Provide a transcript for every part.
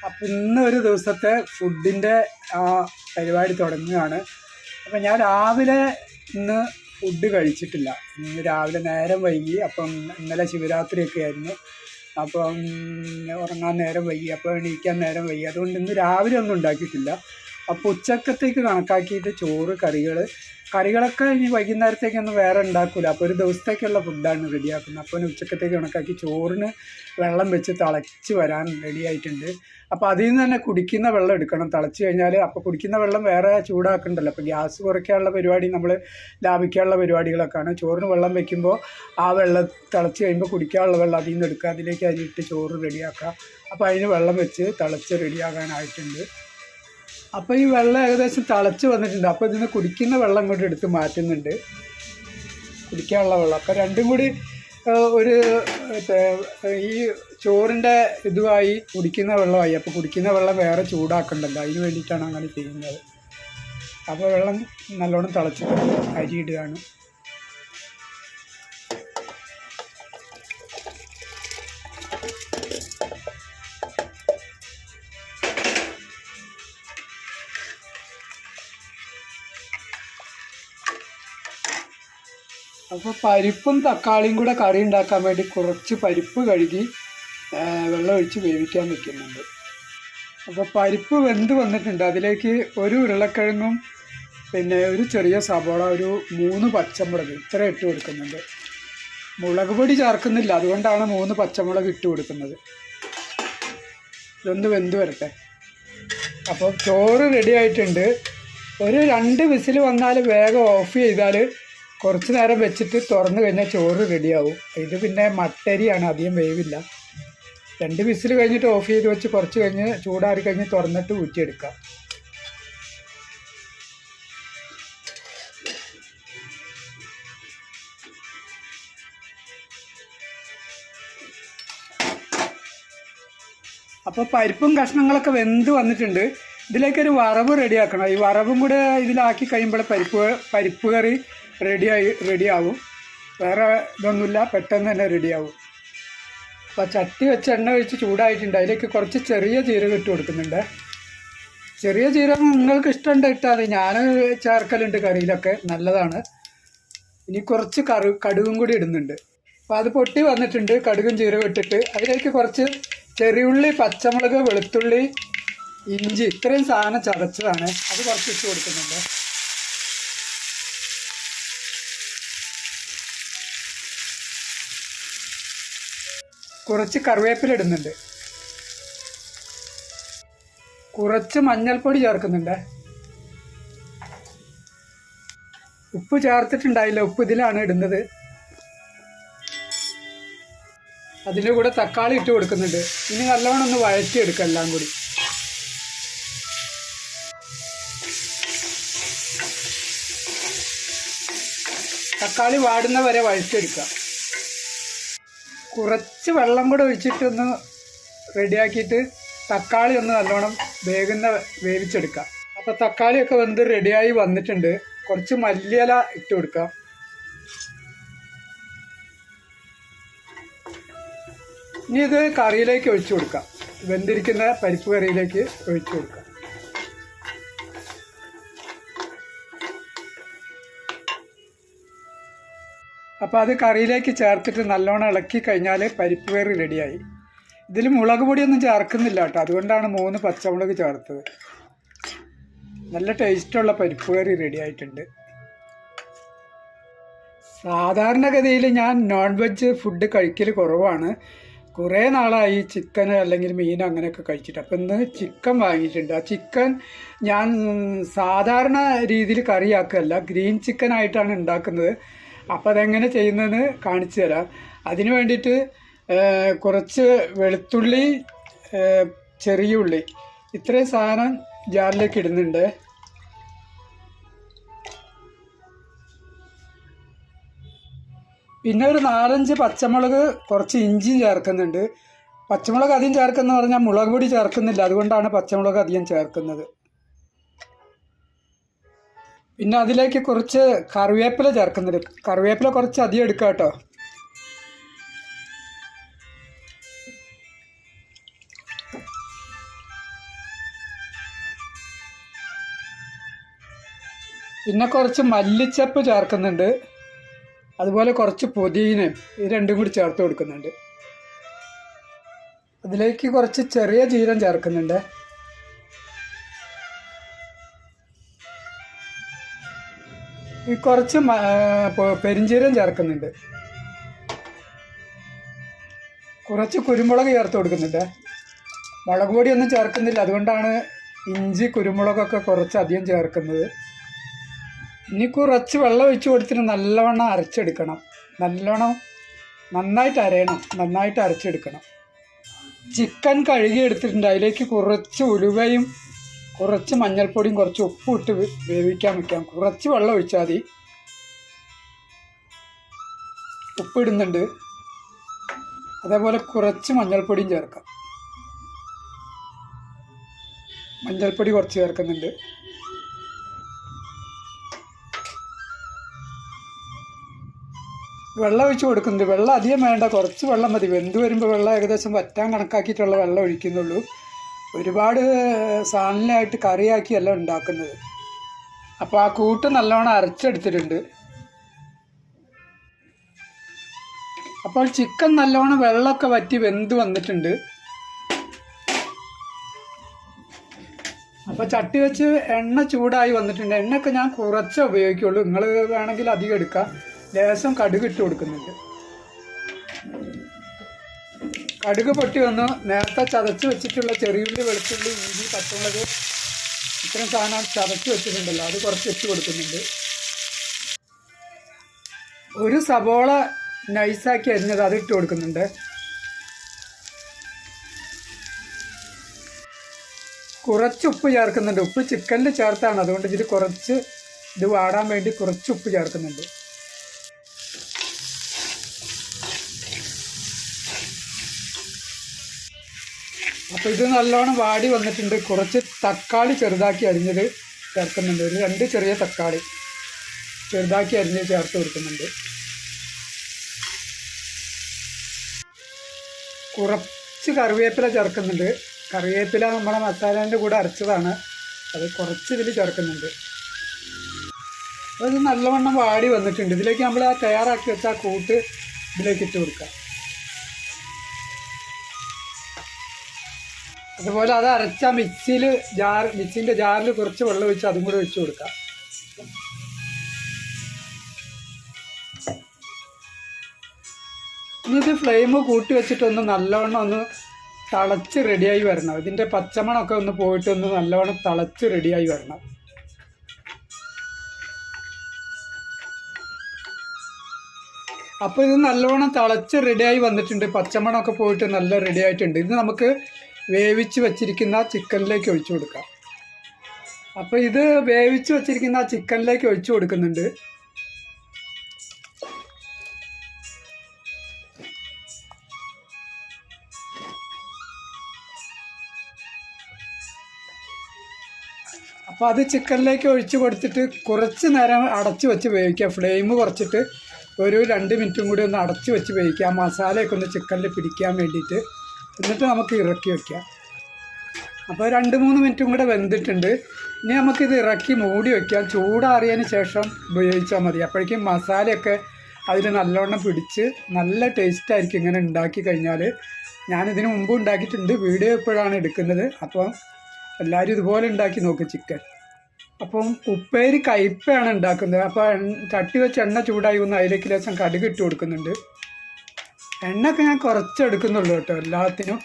അപ്പം ഇന്ന് ഒരു ദിവസത്തെ ഫുഡിൻ്റെ പരിപാടി തുടങ്ങുകയാണ്. അപ്പം ഞാൻ രാവിലെ ഇന്ന് ഫുഡ് കഴിച്ചിട്ടില്ല. ഇന്ന് രാവിലെ നേരം വൈകി. അപ്പം ഇന്നലെ ശിവരാത്രിയൊക്കെ ആയിരുന്നു. അപ്പം ഉറങ്ങാൻ നേരം വൈകി, അപ്പോൾ എണീക്കാൻ നേരം വൈകി. അതുകൊണ്ട് ഇന്ന് രാവിലെ ഒന്നും ഉണ്ടാക്കിയിട്ടില്ല. അപ്പോൾ ഉച്ചക്കത്തേക്ക് കണക്കാക്കിയിട്ട് ചോറ്, കറികളൊക്കെ ഇനി വൈകുന്നേരത്തേക്കൊന്നും വേറെ ഉണ്ടാക്കില്ല. അപ്പോൾ ഒരു ദിവസത്തേക്കുള്ള ഫുഡാണ് റെഡിയാക്കുന്നത്. അപ്പോൾ ഉച്ചക്കത്തേക്ക് കണക്കാക്കി ചോറിന് വെള്ളം വെച്ച് തിളച്ച് വരാൻ റെഡി ആയിട്ടുണ്ട്. അപ്പോൾ അതിൽ നിന്ന് തന്നെ കുടിക്കുന്ന വെള്ളം എടുക്കണം. തിളച്ച് കഴിഞ്ഞാൽ അപ്പോൾ കുടിക്കുന്ന വെള്ളം വേറെ ചൂടാക്കണ്ടല്ലോ. അപ്പോൾ ഗ്യാസ് കുറയ്ക്കാനുള്ള പരിപാടി, നമ്മൾ ലാഭിക്കാനുള്ള പരിപാടികളൊക്കെയാണ്. ചോറിന് വെള്ളം വെക്കുമ്പോൾ ആ വെള്ളം തിളച്ച് കഴിയുമ്പോൾ കുടിക്കാനുള്ള വെള്ളം അതിൽ നിന്ന് എടുക്കുക, അതിലേക്ക് അരിയിട്ട് ചോറ് റെഡിയാക്കുക. അപ്പോൾ അതിന് വെള്ളം വെച്ച് തിളച്ച് റെഡിയാകാനായിട്ടുണ്ട്. അപ്പോൾ ഈ വെള്ളം ഏകദേശം തിളച്ച് വന്നിട്ടുണ്ട്. അപ്പോൾ ഇതിന് കുടിക്കുന്ന വെള്ളം ഇങ്ങോട്ട് എടുത്ത് മാറ്റുന്നുണ്ട്, കുടിക്കാനുള്ള വെള്ളം. അപ്പോൾ രണ്ടും കൂടി ഒരു ഈ ചോറിൻ്റെ ഇതുമായി കുടിക്കുന്ന വെള്ളമായി. അപ്പോൾ കുടിക്കുന്ന വെള്ളം വേറെ ചൂടാക്കണ്ടല്ലോ, അതിന് വേണ്ടിയിട്ടാണ് അങ്ങനെ ചെയ്യുന്നത്. അപ്പോൾ വെള്ളം നല്ലോണം തിളച്ചിട്ടുണ്ട്, അരി ഇടുകയാണ്. അപ്പോൾ പരിപ്പും തക്കാളിയും കൂടെ കറി ഉണ്ടാക്കാൻ വേണ്ടി കുറച്ച് പരിപ്പ് കഴുകി വെള്ളം ഒഴിച്ച് വേവിക്കാൻ വെക്കുന്നുണ്ട്. അപ്പോൾ പരിപ്പ് വെന്ത് വന്നിട്ടുണ്ട്. അതിലേക്ക് ഒരു ഉരുളക്കിഴങ്ങും പിന്നെ ഒരു ചെറിയ സബോള, ഒരു 3 പച്ചമുളക് ഇത്ര ഇട്ട് കൊടുക്കുന്നുണ്ട്. മുളക് പൊടി ചേർക്കുന്നില്ല, അതുകൊണ്ടാണ് 3 പച്ചമുളക് ഇട്ട് കൊടുക്കുന്നത്. ഇതൊന്ന് വെന്ത് വരട്ടെ. അപ്പോൾ ചോറ് റെഡി ആയിട്ടുണ്ട്. ഒരു 2 വിസിൽ വന്നാൽ വേഗം ഓഫ് ചെയ്താൽ കുറച്ച് നേരം വെച്ചിട്ട് തുറന്നു കഴിഞ്ഞാൽ ചോറ് റെഡിയാവും. ഇത് പിന്നെ മട്ടരിയാണ്, അധികം വേവില്ല. 2 വിസിൽ കഴിഞ്ഞിട്ട് ഓഫ് ചെയ്ത് വെച്ച് കുറച്ച് കഴിഞ്ഞ് ചൂടാറി കഴിഞ്ഞ് തുറന്നിട്ട് ഊറ്റിയെടുക്കാം. അപ്പോൾ പരിപ്പും കഷ്ണങ്ങളൊക്കെ വെന്ത് വന്നിട്ടുണ്ട്. ഇതിലേക്കൊരു വറവ് റെഡിയാക്കണം. ഈ വറവും കൂടെ ഇതിലാക്കി കഴിയുമ്പോൾ പരിപ്പ് കറി റെഡിയാവും. വേറെ ഇതൊന്നുമില്ല, പെട്ടെന്ന് തന്നെ റെഡിയാവും. അപ്പോൾ ചട്ടി വെച്ച് എണ്ണ ഒഴിച്ച് ചൂടായിട്ടുണ്ട്. അതിലേക്ക് കുറച്ച് ചെറിയ ജീരകം ഇട്ട് കൊടുക്കുന്നുണ്ട്. ചെറിയ ജീരകം നിങ്ങൾക്ക് ഇഷ്ടമുണ്ട് ഇട്ടാൽ മതി. ഞാൻ ചേർക്കലുണ്ട് കറിയിലൊക്കെ, നല്ലതാണ്. ഇനി കുറച്ച് കടുകും കൂടി ഇടുന്നുണ്ട്. അപ്പോൾ അത് പൊട്ടി വന്നിട്ടുണ്ട്. കടുകും ജീരകം ഇട്ടിട്ട് അതിലേക്ക് കുറച്ച് ചെറിയുള്ളി, പച്ചമുളക്, വെളുത്തുള്ളി, ഇഞ്ചി, ഇത്രയും സാധനം ചതച്ചതാണ്, അത് കുറച്ച് ഇട്ട് കൊടുക്കുന്നുണ്ട്. കുറച്ച് കറിവേപ്പില ഇടുന്നുണ്ട്. കുറച്ച് മഞ്ഞൾപ്പൊടി ചേർക്കുന്നുണ്ട്. ഉപ്പ് ചേർത്തിട്ടുണ്ടായില്ല, ഉപ്പ് ഇതിലാണ് ഇടുന്നത്. അതിൻ്റെ കൂടെ തക്കാളി ഇട്ട് കൊടുക്കുന്നുണ്ട്. ഇനി നല്ലവണ്ണം ഒന്ന് വഴറ്റിയെടുക്കുക എല്ലാം കൂടി. തക്കാളി വാടുന്ന വരെ വഴറ്റിയെടുക്കുക. കുറച്ച് വെള്ളം കൂടെ ഒഴിച്ചിട്ടൊന്ന് റെഡിയാക്കിയിട്ട് തക്കാളി ഒന്ന് നല്ലോണം വേവിച്ചെടുക്കുക. അപ്പോൾ തക്കാളിയൊക്കെ വെന്ത് റെഡിയായി വന്നിട്ടുണ്ട്. കുറച്ച് മല്ലിയില ഇട്ട് കൊടുക്കുക. ഇനി ഇത് കറിയിലേക്ക് ഒഴിച്ചു കൊടുക്കാം. വെന്തിരിക്കുന്ന പരിപ്പ് കറിയിലേക്ക് ഒഴിച്ചു കൊടുക്കാം. അപ്പോൾ അത് കറിയിലേക്ക് ചേർത്തിട്ട് നല്ലോണം ഇളക്കി കഴിഞ്ഞാൽ പരിപ്പ് കറി റെഡിയായി. ഇതിൽ മുളക് പൊടിയൊന്നും ചേർക്കുന്നില്ല കേട്ടോ, അതുകൊണ്ടാണ് 3 പച്ചമുളക് ചേർത്തത്. നല്ല ടേസ്റ്റുള്ള പരിപ്പ് കറി റെഡി ആയിട്ടുണ്ട്. സാധാരണഗതിയിൽ ഞാൻ നോൺ വെജ് ഫുഡ് കഴിക്കൽ കുറവാണ്. കുറേ നാളായി ചിക്കൻ അല്ലെങ്കിൽ മീൻ അങ്ങനെയൊക്കെ കഴിച്ചിട്ട്. അപ്പം ഇന്ന് ചിക്കൻ വാങ്ങിയിട്ടുണ്ട്. ആ ചിക്കൻ ഞാൻ സാധാരണ രീതിയിൽ കറിയാക്കുകയല്ല, ഗ്രീൻ ചിക്കൻ ആയിട്ടാണ് ഉണ്ടാക്കുന്നത്. അപ്പോൾ അതെങ്ങനെ ചെയ്യുന്നതെന്ന് കാണിച്ചു തരാം. അതിന് വേണ്ടിയിട്ട് കുറച്ച് വെളുത്തുള്ളി, ചെറിയ ഉള്ളി, ഇത്രയും സാധനം ജാറിലേക്ക് ഇടുന്നുണ്ട്. പിന്നെ ഒരു 4-5 പച്ചമുളക്, കുറച്ച് ഇഞ്ചിയും ചേർക്കുന്നുണ്ട്. പച്ചമുളക് അധികം ചേർക്കുന്ന പറഞ്ഞാൽ മുളക് പൊടി ചേർക്കുന്നില്ല, അതുകൊണ്ടാണ് പച്ചമുളക് അധികം ചേർക്കുന്നത്. പിന്നെ അതിലേക്ക് കുറച്ച് കറിവേപ്പില ചേർക്കുന്നുണ്ട്. കറിവേപ്പില കുറച്ച് അധികം എടുക്കുക കേട്ടോ. പിന്നെ കുറച്ച് മല്ലിച്ചപ്പ് ചേർക്കുന്നുണ്ട്, അതുപോലെ കുറച്ച് പുതിനയും ഈ രണ്ടും കൂടി ചേർത്ത് കൊടുക്കുന്നുണ്ട്. അതിലേക്ക് കുറച്ച് ചെറിയ ജീരകം ചേർക്കുന്നുണ്ട്. ഈ കുറച്ച് പെരിഞ്ജീരകം ചേർക്കുന്നുണ്ട്. കുറച്ച് കുരുമുളക് ചേർത്ത് കൊടുക്കുന്നുണ്ട്. മുളക് പൊടിയൊന്നും ചേർക്കുന്നില്ല, അതുകൊണ്ടാണ് ഇഞ്ചി കുരുമുളകൊക്കെ കുറച്ച് അധികം ചേർക്കുന്നത്. ഇനി കുറച്ച് വെള്ളം ഒഴിച്ച് കൊടുത്തിട്ട് നല്ലവണ്ണം അരച്ചെടുക്കണം. നന്നായിട്ട് അരയണം, നന്നായിട്ട് അരച്ചെടുക്കണം. ചിക്കൻ കഴുകി എടുത്തിട്ടുണ്ട്. അതിലേക്ക് കുറച്ച് ഉലുവയും കുറച്ച് മഞ്ഞൾപ്പൊടിയും കുറച്ച് ഉപ്പും ഇട്ട് വേവിക്കാൻ വയ്ക്കാം. കുറച്ച് വെള്ളം ഒഴിച്ചാൽ മതി. ഉപ്പിടുന്നുണ്ട്, അതേപോലെ കുറച്ച് മഞ്ഞൾപ്പൊടിയും ചേർക്കാം. മഞ്ഞൾപ്പൊടി കുറച്ച് ചേർക്കുന്നുണ്ട്. വെള്ളം ഒഴിച്ച് കൊടുക്കുന്നുണ്ട്. വെള്ളം അധികം വേണ്ട, കുറച്ച് വെള്ളം മതി. വെന്ത് വരുമ്പോൾ വെള്ളം ഏകദേശം വറ്റാൻ കണക്കാക്കിയിട്ടുള്ള വെള്ളം ഒഴിക്കുന്നുള്ളൂ. ഒരുപാട് സാധനമായിട്ട് കറിയാക്കിയല്ല ഉണ്ടാക്കുന്നത്. അപ്പോൾ ആ കൂട്ട് നല്ലോണം അരച്ചെടുത്തിട്ടുണ്ട്. അപ്പോൾ ചിക്കൻ നല്ലോണം വെള്ളമൊക്കെ വറ്റി വെന്ത് വന്നിട്ടുണ്ട്. അപ്പോൾ ചട്ടി വെച്ച് എണ്ണ ചൂടായി വന്നിട്ടുണ്ട്. എണ്ണയൊക്കെ ഞാൻ കുറച്ചേ ഉപയോഗിക്കുള്ളൂ, നിങ്ങൾ വേണമെങ്കിൽ അധികം എടുക്കാം. ലേശം കടുക് ഇട്ട് കൊടുക്കുന്നുണ്ട്. കടുക് പൊട്ടി വന്ന് നേരത്തെ ചതച്ച് വെച്ചിട്ടുള്ള ചെറിയുള്ളി, വെളുത്തുള്ളി, ഇഞ്ചി, പച്ചമുളക് ഇത്രയും സാധനം ചതച്ച് വെച്ചിട്ടുണ്ടല്ലോ, അത് കുറച്ച് ഇട്ട് കൊടുക്കുന്നുണ്ട്. ഒരു സബോള നൈസാക്കി അരിഞ്ഞത് അത് ഇട്ട് കൊടുക്കുന്നുണ്ട്. കുറച്ച് ഉപ്പ് ചേർക്കുന്നുണ്ട്. ഉപ്പ് ചിക്കനിൽ ചേർത്താണ്, അതുകൊണ്ട് ഇതിൽ കുറച്ച് ഇത് വാടാൻ വേണ്ടി കുറച്ച് ഉപ്പ് ചേർക്കുന്നുണ്ട്. അപ്പോൾ ഇത് നല്ലോണം വാടി വന്നിട്ടുണ്ട്. കുറച്ച് തക്കാളി ചെറുതാക്കി അരിഞ്ഞത് ചേർക്കുന്നുണ്ട്. ഒരു 2 ചെറിയ തക്കാളി ചെറുതാക്കി അരിഞ്ഞ് ചേർത്ത് കൊടുക്കുന്നുണ്ട്. കുറച്ച് കറിവേപ്പില ചേർക്കുന്നുണ്ട്. കറിവേപ്പില നമ്മുടെ മസാലേൻ്റെ കൂടെ അരച്ചതാണ്, അത് കുറച്ച് ഇതിൽ ചേർക്കുന്നുണ്ട്. അത് നല്ലവണ്ണം വാടി വന്നിട്ടുണ്ട്. ഇതിലേക്ക് നമ്മൾ ആ തയ്യാറാക്കി വെച്ച ആ കൂട്ട് ഇതിലേക്ക് ഇട്ട് കൊടുക്കാം. അതുപോലെ അത് അരച്ച മിക്സിൻ്റെ ജാറിൽ കുറച്ച് വെള്ളം ഒഴിച്ച് അതും കൂടെ ഒഴിച്ച് കൊടുക്കാം. ഇനിയിത് ഫ്ലെയിം കൂട്ടി വെച്ചിട്ടൊന്ന് നല്ലവണ്ണം ഒന്ന് തിളച്ച് റെഡിയായി വരണം. ഇതിൻ്റെ പച്ചമണമൊക്കെ ഒന്ന് പോയിട്ടൊന്ന് നല്ലവണ്ണം തിളച്ച് റെഡിയായി വരണം. അപ്പോൾ ഇത് നല്ലവണ്ണം തിളച്ച് റെഡിയായി വന്നിട്ടുണ്ട്. പച്ചമണമൊക്കെ പോയിട്ട് നല്ല റെഡി ആയിട്ടുണ്ട്. ഇത് നമുക്ക് വേവിച്ച് വച്ചിരിക്കുന്ന ചിക്കനിലേക്ക് ഒഴിച്ചു കൊടുക്കാം. അപ്പോൾ ഇത് വേവിച്ച് വച്ചിരിക്കുന്ന ചിക്കനിലേക്ക് ഒഴിച്ചു കൊടുക്കുന്നുണ്ട്. അപ്പോൾ അത് ചിക്കനിലേക്ക് ഒഴിച്ച് കൊടുത്തിട്ട് കുറച്ച് നേരം അടച്ച് വെച്ച് വേവിക്കുക. ഫ്ലെയിം കുറച്ചിട്ട് ഒരു 2 മിനിറ്റും കൂടി ഒന്ന് അടച്ച് വെച്ച് വേവിക്കുക, മസാലയൊക്കെ ഒന്ന് ചിക്കനിൽ പിടിക്കാൻ വേണ്ടിയിട്ട്. എന്നിട്ട് നമുക്ക് ഇറക്കി വയ്ക്കാം. അപ്പോൾ 2-3 മിനിറ്റും കൂടെ വെന്തിട്ടുണ്ട്. ഇനി നമുക്കിത് ഇറക്കി മൂടി വയ്ക്കാം. ചൂടാറിയതിന് ശേഷം ഉപയോഗിച്ചാൽ മതി. അപ്പോഴേക്കും മസാലയൊക്കെ അതിൽ നല്ലവണ്ണം പിടിച്ച് നല്ല ടേസ്റ്റായിരിക്കും ഇങ്ങനെ ഉണ്ടാക്കി കഴിഞ്ഞാൽ. ഞാനിതിന് മുമ്പ് ഉണ്ടാക്കിയിട്ടുണ്ട്, വീഡിയോ ഇപ്പോഴാണ് എടുക്കുന്നത്. അപ്പോൾ എല്ലാവരും ഇതുപോലെ ഉണ്ടാക്കി നോക്കും ചിക്കൻ. അപ്പം ഉപ്പേരി കയ്പ്പയാണ് ഉണ്ടാക്കുന്നത്. അപ്പോൾ ചട്ടി വെച്ച് എണ്ണ ചൂടായി വന്ന് അതിലേക്ക് ലേശം കടുക് ഇട്ട് കൊടുക്കുന്നുണ്ട്. എണ്ണയൊക്കെ ഞാൻ കുറച്ച് എടുക്കുന്നുള്ളൂ കേട്ടോ എല്ലാത്തിനും.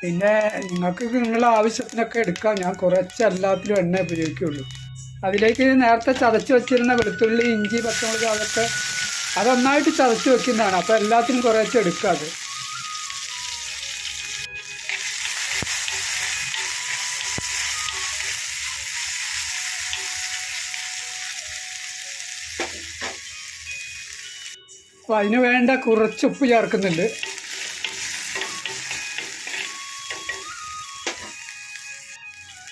പിന്നെ നിങ്ങൾക്ക് നിങ്ങളുടെ ആവശ്യത്തിനൊക്കെ എടുക്കാം. ഞാൻ കുറച്ച് എല്ലാത്തിലും എണ്ണ ഉപയോഗിക്കുകയുള്ളൂ. അതിലേക്ക് നേരത്തെ ചതച്ച് വെച്ചിരുന്ന വെളുത്തുള്ളി, ഇഞ്ചി, പച്ചമുളക് അതൊന്നായിട്ട് ചതച്ച് വെക്കുന്നതാണ്. അപ്പോൾ എല്ലാത്തിനും കുറച്ച് എടുക്കുക. അത് അപ്പോൾ അതിന് വേണ്ട കുറച്ച് ഉപ്പ് ചേർക്കുന്നുണ്ട്.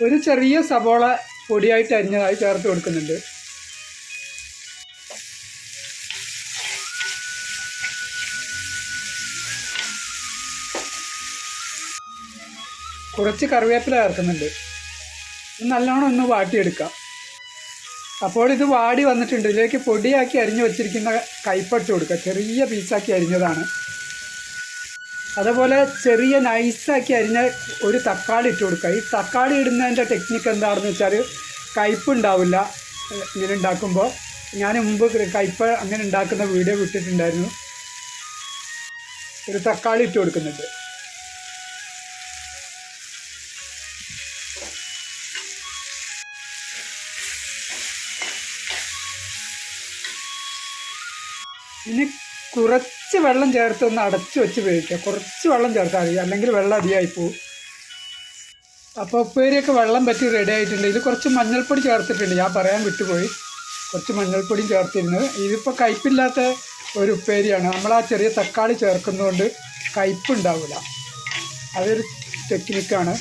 ഒരു ചെറിയ സബോള പൊടിയായിട്ട് അരിഞ്ഞതായി ചേർത്ത് കൊടുക്കുന്നുണ്ട്. കുറച്ച് കറിവേപ്പില ചേർക്കുന്നുണ്ട്. നല്ലോണം ഒന്ന് വാട്ടിയെടുക്കാം. അപ്പോൾ ഇത് വാടി വന്നിട്ടുണ്ട്. ഇതിലേക്ക് പൊടിയാക്കി അരിഞ്ഞു വെച്ചിരിക്കുന്ന കയ്പട്ട് കൊടുക്കുക. ചെറിയ പീസാക്കി അരിഞ്ഞതാണ്. അതുപോലെ ചെറിയ നൈസാക്കി അരിഞ്ഞ ഒരു തക്കാളി ഇട്ട് കൊടുക്കുക. ഈ തക്കാളി ഇടുന്നതിൻ്റെ ടെക്നിക്ക് എന്താണെന്ന് വെച്ചാൽ കയ്പ് ഉണ്ടാവില്ല ഇങ്ങനെ ഉണ്ടാക്കുമ്പോൾ. ഞാൻ മുമ്പ് കയ്പ് അങ്ങനെ ഉണ്ടാക്കുന്ന വീഡിയോ വിട്ടിട്ടുണ്ടായിരുന്നു. ഒരു തക്കാളി ഇട്ട് കൊടുക്കുന്നുണ്ട്. ഇനി കുറച്ച് വെള്ളം ചേർത്ത് ഒന്ന് അടച്ചു വെച്ച് വേവിക്കുക. കുറച്ച് വെള്ളം ചേർത്താൽ മതി, അല്ലെങ്കിൽ വെള്ളം അധികമായി പോവും. അപ്പോൾ ഉപ്പേരിയൊക്കെ വെള്ളം പറ്റി റെഡി ആയിട്ടുണ്ട്. ഇത് കുറച്ച് മഞ്ഞൾപ്പൊടി ചേർത്തിട്ടുണ്ട്, ഞാൻ പറയാൻ വിട്ടുപോയി. കുറച്ച് മഞ്ഞൾപ്പൊടിയും ചേർത്തിരുന്നത്. ഇതിപ്പോൾ കയ്പില്ലാത്ത ഒരു ഉപ്പേരിയാണ്. നമ്മൾ ആ ചെറിയ തക്കാളി ചേർക്കുന്നതുകൊണ്ട് കയ്പുണ്ടാവില്ല. അതൊരു ടെക്നിക്കാണ്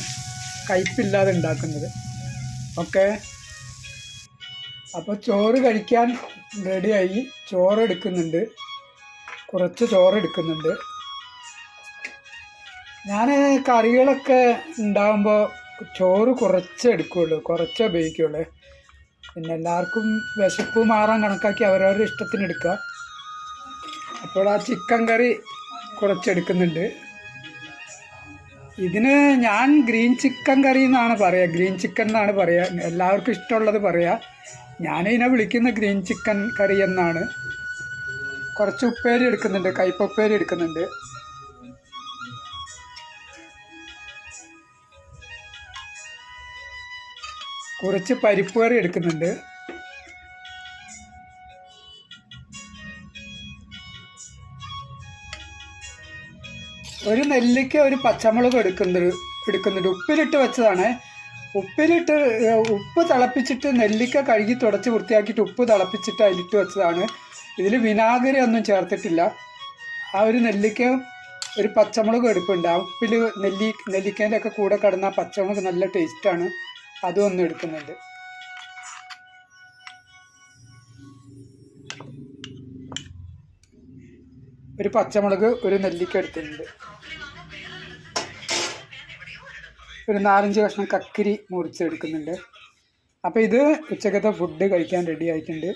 കയ്പില്ലാതെ ഉണ്ടാക്കുന്നത്. ഓക്കെ, അപ്പോൾ ചോറ് കഴിക്കാൻ റെഡിയായി. ചോറ് എടുക്കുന്നുണ്ട്, കുറച്ച് ചോറ് എടുക്കുന്നുണ്ട്. ഞാൻ കറികളൊക്കെ ഉണ്ടാകുമ്പോൾ ചോറ് കുറച്ച് എടുക്കുകയുള്ളൂ, കുറച്ചേ ഉപയോഗിക്കുകയുള്ളൂ. പിന്നെ എല്ലാവർക്കും വിശപ്പ് മാറാൻ കണക്കാക്കി അവരവരുടെ ഇഷ്ടത്തിന് എടുക്കുക. അപ്പോൾ ആ ചിക്കൻ കറി കുറച്ചെടുക്കുന്നുണ്ട്. ഇതിന് ഞാൻ ഗ്രീൻ ചിക്കൻ കറി എന്നാണ് പറയുക, ഗ്രീൻ ചിക്കൻ എന്നാണ് പറയുക. എല്ലാവർക്കും ഇഷ്ടമുള്ളത് പറയുക. ഞാനിതിനെ വിളിക്കുന്ന ഗ്രീൻ ചിക്കൻ കറി എന്നാണ്. കുറച്ച് ഉപ്പേരി എടുക്കുന്നുണ്ട്, കയ്പപ്പേരി എടുക്കുന്നുണ്ട്. കുറച്ച് പരിപ്പ് കറി എടുക്കുന്നുണ്ട്. ഒരു നെല്ലിക്ക, ഒരു പച്ചമുളക് എടുക്കുന്നുണ്ട്. ഉപ്പിലിട്ട് വെച്ചതാണ്. ഉപ്പ് തിളപ്പിച്ചിട്ട് നെല്ലിക്ക കഴുകി തുടച്ച് വൃത്തിയാക്കിയിട്ട് ഉപ്പ് തിളപ്പിച്ചിട്ട് അതിലിട്ട് വെച്ചതാണ്. ഇതിൽ വിനാഗിരി ഒന്നും ചേർത്തിട്ടില്ല. ആ ഒരു നെല്ലിക്കയും ഒരു പച്ചമുളക് എടുപ്പുണ്ട്. ആ ഉപ്പിൽ നെല്ലിക്കേൻ്റെ ഒക്കെ കൂടെ കിടന്ന ആ പച്ചമുളക് നല്ല ടേസ്റ്റാണ്. അതും ഒന്നും എടുക്കുന്നുണ്ട്. ഒരു പച്ചമുളക്, ഒരു നെല്ലിക്ക എടുത്തിട്ടുണ്ട്. ഒരു 4-5 കഷ്ണം കക്കിരി മുറിച്ചെടുക്കുന്നുണ്ട്. അപ്പോൾ ഇത് ഉച്ചക്കത്തെ ഫുഡ് കഴിക്കാൻ റെഡി ആയിട്ടുണ്ട്.